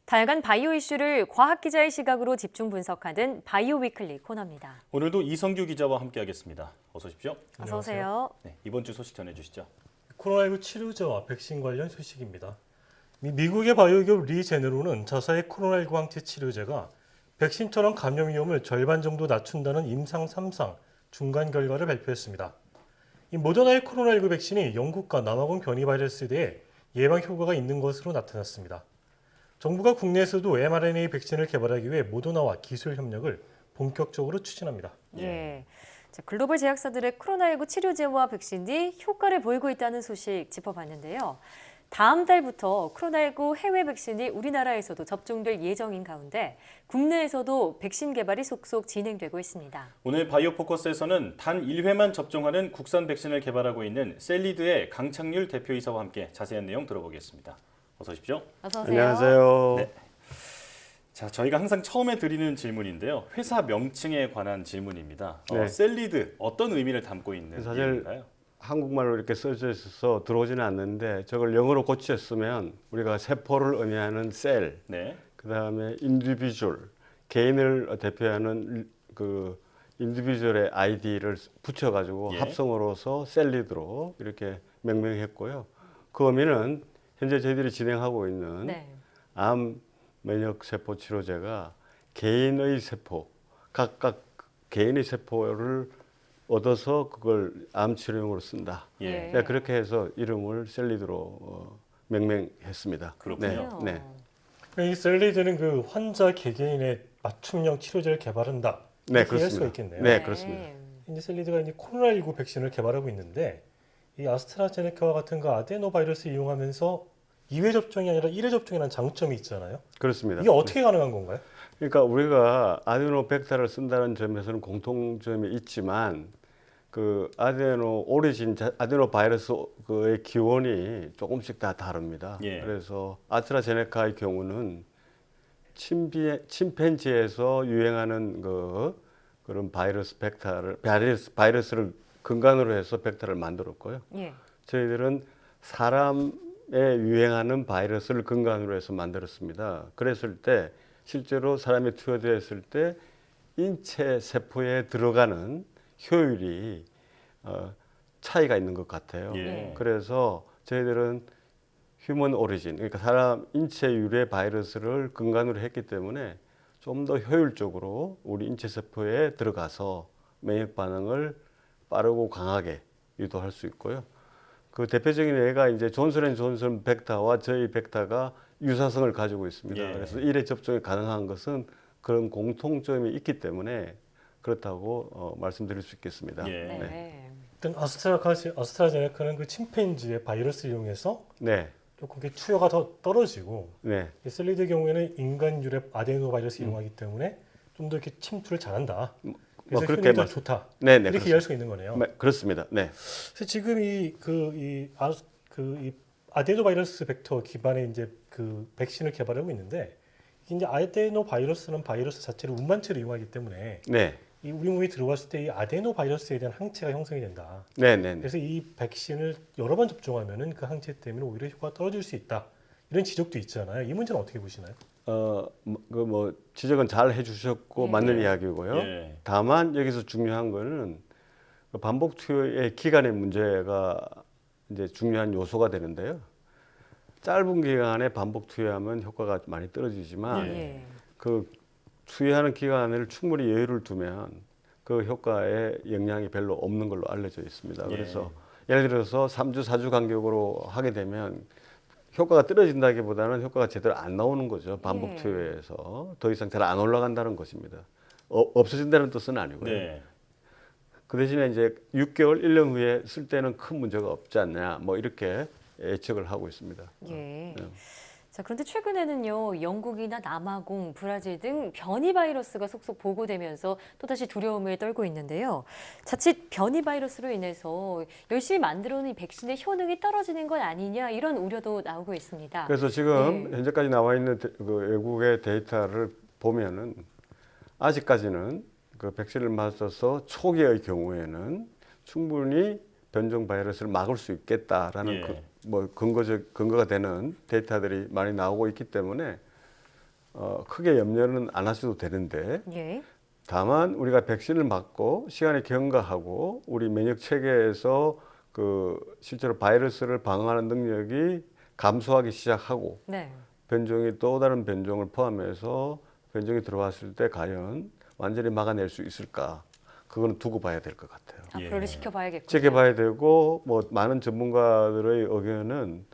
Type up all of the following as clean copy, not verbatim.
다양한 바이오 이슈를 과학 기자의 시각으로 집중 분석하는 바이오 위클리 코너입니다. 오늘도 이성규 기자와 함께하겠습니다. 어서 오십시오. 어서 오세요. 네, 이번 주 소식 전해주시죠. 코로나19 치료제와 백신 관련 소식입니다. 미국의 바이오기업 리제네로는 자사의 코로나19 항체 치료제가 백신처럼 감염 위험을 절반 정도 낮춘다는 임상 3상 중간 결과를 발표했습니다. 이 모더나의 코로나19 백신이 영국과 남아공 변이 바이러스에 대해 예방 효과가 있는 것으로 나타났습니다. 정부가 국내에서도 mRNA 백신을 개발하기 위해 모더나와 기술 협력을 본격적으로 추진합니다. 예. 자, 글로벌 제약사들의 코로나19 치료제와 백신이 효과를 보이고 있다는 소식 짚어봤는데요. 다음 달부터 코로나19 해외 백신이 우리나라에서도 접종될 예정인 가운데 국내에서도 백신 개발이 속속 진행되고 있습니다. 오늘 바이오 포커스에서는 단 1회만 접종하는 국산 백신을 개발하고 있는 셀리드의 강창률 대표이사와 함께 자세한 내용 들어보겠습니다. 어서 오십시오. 어서 오세요. 안녕하세요. 네. 자, 저희가 항상 처음에 드리는 질문인데요. 회사 명칭에 관한 질문입니다. 네. 셀리드 어떤 의미를 담고 있는 사실 이름인가요? 한국말로 이렇게 써져 있어서 들어오지는 않는데 저걸 영어로 고쳤으면 우리가 세포를 의미하는 셀, 네. 그다음에 인디비주얼, 개인을 대표하는 그 인디비주얼의 아이디를 붙여가지고 예. 합성어로서 셀리드로 이렇게 명명했고요. 그 의미는 현재 저희들이 진행하고 있는 네. 암 면역 세포 치료제가 개인의 세포, 각각 개인의 세포를 얻어서 그걸 암 치료용으로 쓴다. 예. 네, 그렇게 해서 이름을 셀리드로 명명했습니다. 그렇군요. 네, 이 셀리드는 그 환자 개개인의 맞춤형 치료제를 개발한다. 네, 이렇게 이해할 수가 그렇습니다. 있겠네요. 네, 그렇습니다. 이제 셀리드가 이제 코로나19 백신을 개발하고 있는데 이 아스트라제네카와 같은 그 아데노 바이러스 이용하면서 2회 접종이 아니라 1회 접종이라는 장점이 있잖아요. 그렇습니다. 이게 어떻게 가능한 건가요? 그러니까 우리가 아데노벡터를 쓴다는 점에서는 공통점이 있지만 그 아데노 오리진, 아데노 바이러스의 기원이 조금씩 다 다릅니다. 예. 그래서 아스트라제네카의 경우는 침팬지에서 유행하는 그런 바이러스를 근간으로 해서 벡터를 만들었고요. 예. 저희들은 사람에 유행하는 바이러스를 근간으로 해서 만들었습니다. 그랬을 때 실제로 사람이 투여되었을 때 인체 세포에 들어가는 효율이 차이가 있는 것 같아요. 예. 그래서 저희들은 휴먼 오리진, 그러니까 사람 인체 유래 바이러스를 근간으로 했기 때문에 좀 더 효율적으로 우리 인체 세포에 들어가서免疫 반응을 빠르고 강하게 유도할 수 있고요. 그 대표적인 예가 이제 존슨앤존슨 벡터와 저희 벡터가 유사성을 가지고 있습니다. 예. 그래서 1회 접종이 가능한 것은 그런 공통점이 있기 때문에 그렇다고 말씀드릴 수 있겠습니다. 예. 네. 일단 아스트라제네카는 그 침팬지의 바이러스 이용해서 네, 조금 투여가 더 떨어지고 네, 이 셀리드 경우에는 인간 유래 아데노 바이러스 이용하기 때문에 좀 더 이렇게 침투를 잘한다. 그래서 그렇게 효능이 더 말씀- 좋다. 네, 네, 이렇게 이해할 수가 있는 거네요. 그렇습니다. 네, 그래서 지금 이 아데노 바이러스 벡터 기반의 이제 그 백신을 개발하고 있는데 이게 이제 아데노 바이러스는 바이러스 자체를 운반체로 이용하기 때문에 네, 이 우리 몸에 들어갔을 때 이 아데노 바이러스에 대한 항체가 형성이 된다. 네, 네, 네. 그래서 이 백신을 여러 번 접종하면은 그 항체 때문에 오히려 효과가 떨어질 수 있다. 이런 지적도 있잖아요. 이 문제는 어떻게 보시나요? 지적은 잘 해주셨고 네. 맞는 이야기고요. 예. 다만 여기서 중요한 거는 그 반복 투여의 기간의 문제가 이제 중요한 요소가 되는데요. 짧은 기간에 반복 투여하면 효과가 많이 떨어지지만 예. 그 투여하는 기간을 충분히 여유를 두면 그 효과에 영향이 별로 없는 걸로 알려져 있습니다. 예. 그래서 예를 들어서 3주, 4주 간격으로 하게 되면 효과가 떨어진다기보다는 효과가 제대로 안 나오는 거죠. 반복 예. 투여에서 더 이상 잘 안 올라간다는 것입니다. 없어진다는 뜻은 아니고요. 네. 그 대신에 이제 6개월, 1년 후에 쓸 때는 큰 문제가 없지 않냐, 뭐 이렇게 예측을 하고 있습니다. 예. 네. 자, 그런데 최근에는요, 영국이나 남아공, 브라질 등 변이 바이러스가 속속 보고되면서 또다시 두려움을 떨고 있는데요. 자칫 변이 바이러스로 인해서 열심히 만들어놓은 이 백신의 효능이 떨어지는 건 아니냐 이런 우려도 나오고 있습니다. 그래서 지금 네. 현재까지 나와 있는 그 외국의 데이터를 보면은 아직까지는 그 백신을 맞아서 초기의 경우에는 충분히 변종 바이러스를 막을 수 있겠다라는 예. 근거가 되는 데이터들이 많이 나오고 있기 때문에 크게 염려는 안 하셔도 되는데 예. 다만 우리가 백신을 맞고 시간이 경과하고 우리 면역 체계에서 그 실제로 바이러스를 방어하는 능력이 감소하기 시작하고 네. 변종이 또 다른 변종을 포함해서 변종이 들어왔을 때 과연 완전히 막아낼 수 있을까? 그거는 두고 봐야 될 것 같아요. 앞으로를 예. 지켜봐야겠군요. 지켜봐야 되고 뭐 많은 전문가들의 의견은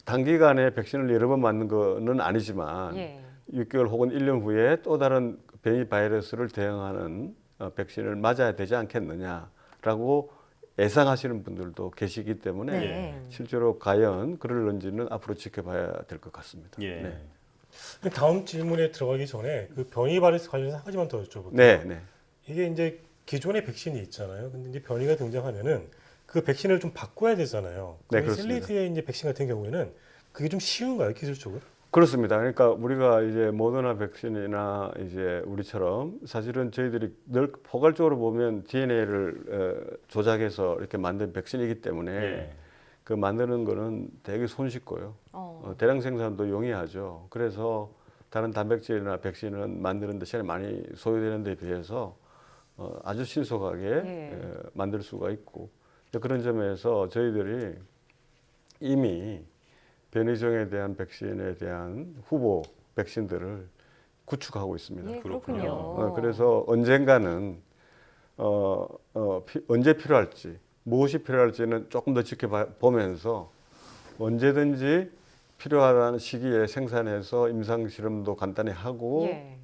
단기간에 백신을 여러 번 맞는 거는 아니지만 예. 6개월 혹은 1년 후에 또 다른 변이 바이러스를 대응하는 백신을 맞아야 되지 않겠느냐라고 예상하시는 분들도 계시기 때문에 네. 실제로 과연 그럴런지는 앞으로 지켜봐야 될 것 같습니다. 예. 네. 다음 질문에 들어가기 전에 그 변이 바이러스 관련해서 한 가지만 더 여쭤볼게요. 네, 네. 이게 이제 기존의 백신이 있잖아요. 근데 이제 변이가 등장하면은 그 백신을 좀 바꿔야 되잖아요. 네, 거기 그렇습니다. 셀리드의 이제 백신 같은 경우에는 그게 좀 쉬운가요, 기술적으로? 그렇습니다. 그러니까 우리가 이제 모더나 백신이나 이제 우리처럼 사실은 저희들이 늘 포괄적으로 보면 DNA를 조작해서 이렇게 만든 백신이기 때문에 예. 그 만드는 거는 되게 손쉽고요. 대량 생산도 용이하죠. 그래서 다른 단백질이나 백신은 만드는 데 시간이 많이 소요되는 데 비해서 아주 신속하게 예. 만들 수가 있고 그런 점에서 저희들이 이미 변이종에 대한 백신에 대한 후보 백신들을 구축하고 있습니다. 예, 그렇군요. 그렇군요. 그래서 언젠가는 언제 필요할지 무엇이 필요할지는 조금 더 지켜보면서 언제든지 필요하다는 시기에 생산해서 임상 실험도 간단히 하고 예.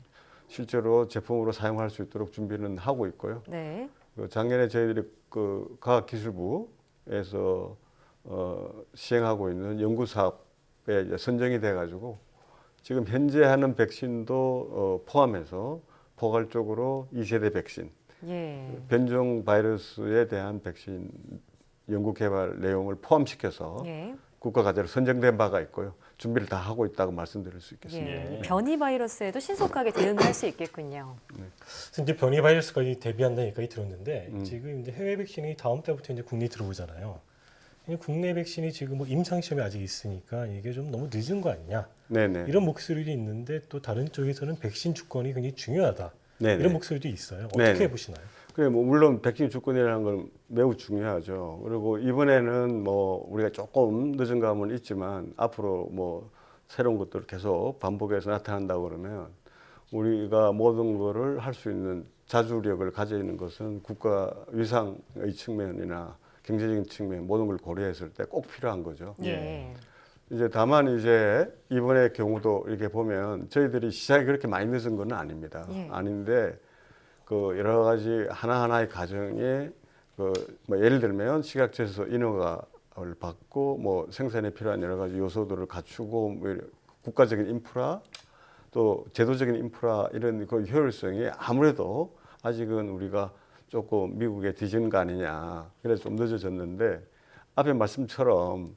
실제로 제품으로 사용할 수 있도록 준비는 하고 있고요. 네. 작년에 저희들이 그 과학기술부에서 시행하고 있는 연구 사업에 이제 선정이 돼가지고 지금 현재 하는 백신도 포함해서 포괄적으로 2세대 백신, 예. 변종 바이러스에 대한 백신 연구 개발 내용을 포함시켜서 예. 국가과제로 선정된 바가 있고요. 준비를 다 하고 있다고 말씀드릴 수 있겠습니다. 예. 예. 변이 바이러스에도 신속하게 대응할 수 있겠군요. 그래서 이제 변이 바이러스까지 대비한다는 얘기까지 들었는데 음. 지금 이제 해외 백신이 다음 달부터 이제 국내에 들어오잖아요. 국내 백신이 지금 뭐 임상 시험이 아직 있으니까 이게 좀 너무 늦은 거 아니냐 네네. 이런 목소리도 있는데 또 다른 쪽에서는 백신 주권이 굉장히 중요하다 네네. 이런 목소리도 있어요. 어떻게 네네. 보시나요? 그래 뭐 물론 백신 주권이라는 건 매우 중요하죠. 그리고 이번에는 뭐 우리가 조금 늦은 감은 있지만 앞으로 뭐 새로운 것들을 계속 반복해서 나타난다고 그러면 우리가 모든 거를 할 수 있는 자주력을 가져 있는 것은 국가 위상의 측면이나 경제적인 측면 모든 걸 고려했을 때 꼭 필요한 거죠. 예. 이제 다만 이제 이번의 경우도 이렇게 보면 저희들이 시작이 그렇게 많이 늦은 건 아닙니다. 예. 아닌데 그 여러 가지 하나하나의 과정에 그 뭐 예를 들면 식약처에서 인허가를 받고 뭐 생산에 필요한 여러 가지 요소들을 갖추고 뭐 국가적인 인프라 또 제도적인 인프라 이런 그 효율성이 아무래도 아직은 우리가 조금 미국에 뒤진 거 아니냐. 그래서 좀 늦어졌는데 앞에 말씀처럼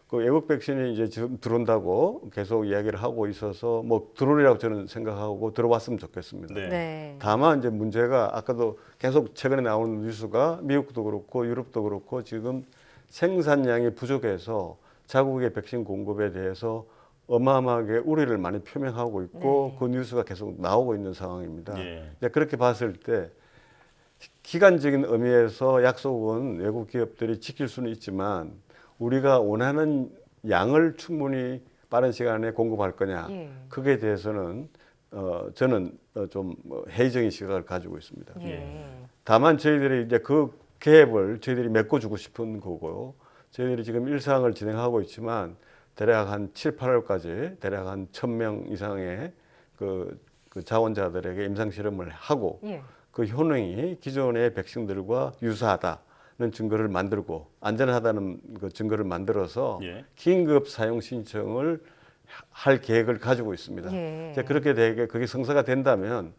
그 외국 백신이 이제 지금 들어온다고 계속 이야기를 하고 있어서 뭐 들어오리라고 저는 생각하고 들어왔으면 좋겠습니다. 네. 네. 다만 이제 문제가 아까도 계속 최근에 나오는 뉴스가 미국도 그렇고 유럽도 그렇고 지금 생산량이 부족해서 자국의 백신 공급에 대해서 어마어마하게 우려를 많이 표명하고 있고 네. 그 뉴스가 계속 나오고 있는 상황입니다. 예. 이제 그렇게 봤을 때 기간적인 의미에서 약속은 외국 기업들이 지킬 수는 있지만 우리가 원하는 양을 충분히 빠른 시간에 공급할 거냐 예. 그게 대해서는 저는 좀 회의적인 시각을 가지고 있습니다. 예. 다만 저희들이 이제 그 갭을 저희들이 메꿔주고 싶은 거고요. 저희들이 지금 일상을 진행하고 있지만 대략 한 7, 8월까지 대략 한 1,000명 이상의 그 자원자들에게 임상 실험을 하고 예. 그 효능이 기존의 백신들과 유사하다는 증거를 만들고 안전하다는 그 증거를 만들어서 예. 긴급 사용 신청을 할 계획을 가지고 있습니다. 예. 이제 그렇게 되게 그게 성사가 된다면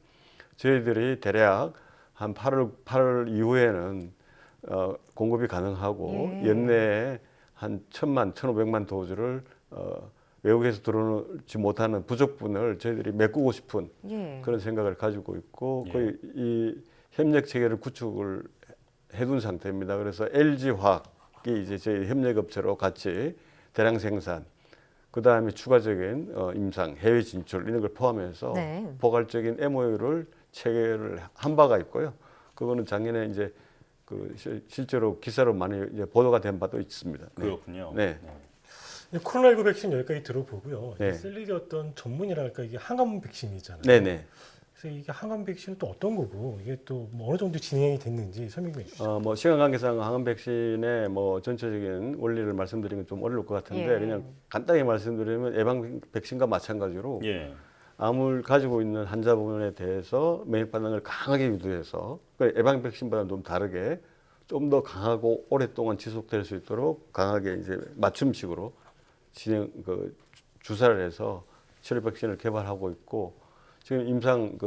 저희들이 대략 한 8월 이후에는 공급이 가능하고 예. 연내에 한 1,000만, 1,500만 도즈를 외국에서 들어오지 못하는 부족분을 저희들이 메꾸고 싶은 예. 그런 생각을 가지고 있고 예. 거의 이 협력 체계를 구축을 해둔 상태입니다. 그래서 LG화학이 이제 저희 협력업체로 같이 대량 생산 그다음에 추가적인 임상, 해외 진출 이런 걸 포함해서 네. 포괄적인 MOU를 체결을 한 바가 있고요. 그거는 작년에 이제 실제로 기사로 많이 이제 보도가 된 바도 있습니다. 네. 그렇군요. 네. 코로나19 백신 여기까지 들어보고요. 네. 셀리드 어떤 전문이랄까 이게 항암 백신이잖아요. 네네. 그래서 이게 항암 백신은 또 어떤 거고 이게 또 뭐 어느 정도 진행이 됐는지 설명해 주시죠. 뭐 시간 관계상 항암 백신의 뭐 전체적인 원리를 말씀드리면 좀 어려울 것 같은데 예. 그냥 간단히 말씀드리면 예방 백신과 마찬가지로 예. 암을 가지고 있는 환자분에 대해서免疫반응을 강하게 유도해서 그러니까 예방 백신보다는 좀 다르게 좀 더 강하고 오랫동안 지속될 수 있도록 강하게 이제 맞춤식으로 주사를 해서 치료 백신을 개발하고 있고 지금 임상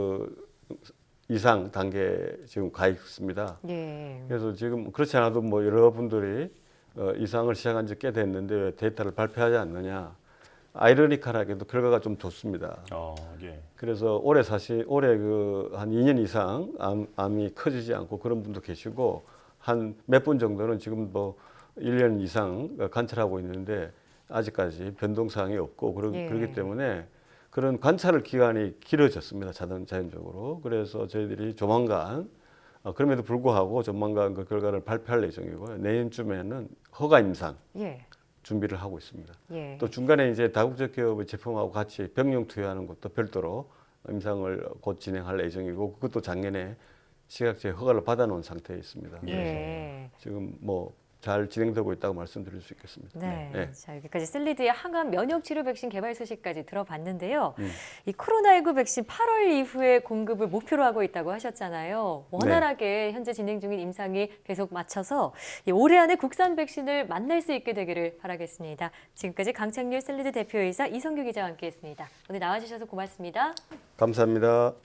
이상 단계 지금 가 있습니다. 예. 그래서 지금 그렇지 않아도 뭐 여러분들이 이상을 시작한 지 꽤 됐는데 왜 데이터를 발표하지 않느냐. 아이러니컬하게도 결과가 좀 좋습니다. 예. 그래서 올해 한 2년 이상 암이 커지지 않고 그런 분도 계시고 한 몇 분 정도는 지금도 1년 이상 관찰하고 있는데 아직까지 변동사항이 없고 예. 그렇기 때문에 그런 관찰 기간이 길어졌습니다. 자연적으로. 그래서 저희들이 조만간 그럼에도 불구하고 조만간 그 결과를 발표할 예정이고요. 내년쯤에는 허가 임상 예. 준비를 하고 있습니다. 예. 또 중간에 이제 다국적 기업의 제품하고 같이 병용 투여하는 것도 별도로 임상을 곧 진행할 예정이고 그것도 작년에 식약처에 허가를 받아놓은 상태에 있습니다. 그래서 예. 지금 뭐 잘 진행되고 있다고 말씀드릴 수 있겠습니다. 네. 네. 자, 여기까지 셀리드의 항암 면역 치료 백신 개발 소식까지 들어봤는데요. 이 코로나19 백신 8월 이후에 공급을 목표로 하고 있다고 하셨잖아요. 원활하게 현재 진행 중인 임상이 계속 맞춰서 올해 안에 국산 백신을 만날 수 있게 되기를 바라겠습니다. 지금까지 강창률 셀리드 대표이사 이성규 기자와 함께했습니다. 오늘 나와주셔서 고맙습니다. 감사합니다.